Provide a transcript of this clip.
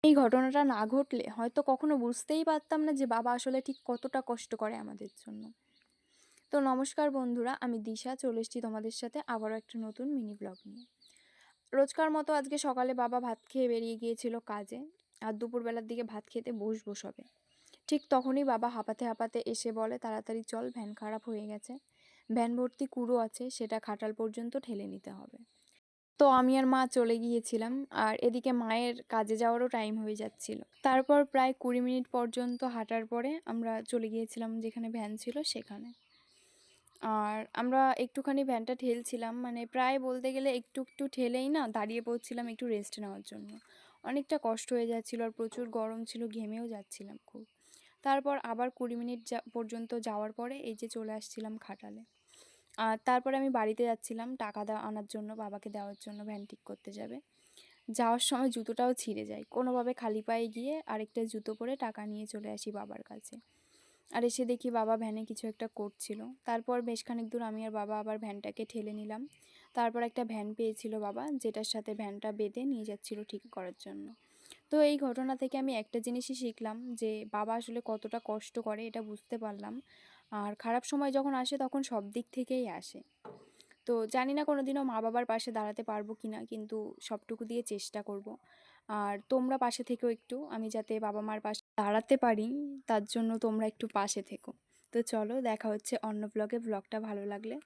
এই ঘটনাটা না ঘটলে হয়তো কখনো বুঝতেই পারতাম না যে বাবা আসলে ঠিক কতটা কষ্ট করে আমাদের জন্য। তো নমস্কার বন্ধুরা, আমি দিশা চলে এসেছি তোমাদের সাথে আবারও একটা নতুন মিনি ব্লগ নিয়ে। রোজকার মতো আজকে সকালে বাবা ভাত খেয়ে বেরিয়ে গিয়েছিল কাজে, আর দুপুরবেলার দিকে ভাত খেতে বসবো সবে। ঠিক তখনই বাবা হাঁপাতে হাঁপাতে এসে বলে, তাড়াতাড়ি চল, ভ্যান খারাপ হয়ে গেছে, ভ্যান ভর্তি কুড়ো আছে, সেটা খাটাল পর্যন্ত ঠেলে নিতে হবে। তো আমি আর মা চলে গিয়েছিলাম, আর এদিকে মায়ের কাজে যাওয়ারও টাইম হয়ে যাচ্ছিল। তারপর প্রায় 20 মিনিট পর্যন্ত হাঁটার পরে আমরা চলে গিয়েছিলাম যেখানে ভ্যান ছিল সেখানে। আর আমরা একটুখানি ভ্যানটা ঠেলছিলাম, মানে প্রায় বলতে গেলে একটু একটু ঠেলেই না দাঁড়িয়ে পড়ছিলাম একটু রেস্ট নেওয়ার জন্য। অনেকটা কষ্ট হয়ে যাচ্ছিল আর প্রচুর গরম ছিল, ঘেমেও যাচ্ছিলাম খুব। তারপর আবার 20 মিনিট পর্যন্ত যাওয়ার পরে এই যে চলে আসছিলাম খাটালে। আর তারপরে আমি বাড়িতে যাচ্ছিলাম টাকা আনার জন্য, বাবাকে দেওয়ার জন্য, ভ্যান ঠিক করতে যাবে। যাওয়ার সময় জুতোটাও ছিঁড়ে যায়, কোনোভাবে খালি পায়ে গিয়ে আরেকটা জুতো পরে টাকা নিয়ে চলে আসি বাবার কাছে। আর এসে দেখি বাবা ভ্যানে কিছু একটা করছিল। তারপর বেশ খানিক দূর আমি আর বাবা আবার ভ্যানটাকে ঠেলে নিলাম। তারপর একটা ভ্যান পেয়েছিল বাবা, যেটার সাথে ভ্যানটা বেঁধে নিয়ে যাচ্ছিল ঠিক করার জন্য। তো এই ঘটনা থেকে আমি একটা জিনিসই শিখলাম, যে বাবা আসলে কতটা কষ্ট করে এটা বুঝতে পারলাম। আর খারাপ সময় যখন আসে তখন সব দিক থেকেই আসে। তো জানি না কোনোদিনও মা বাবার পাশে দাঁড়াতে পারবো কি না, কিন্তু সবটুকু দিয়ে চেষ্টা করব। আর তোমরা পাশে থেকেও একটু, আমি যাতে বাবা মার পাশে দাঁড়াতে পারি তার জন্য তোমরা একটু পাশে থেকো। তো চলো, দেখা হচ্ছে অন্য ব্লগে। ব্লগটা ভালো লাগলে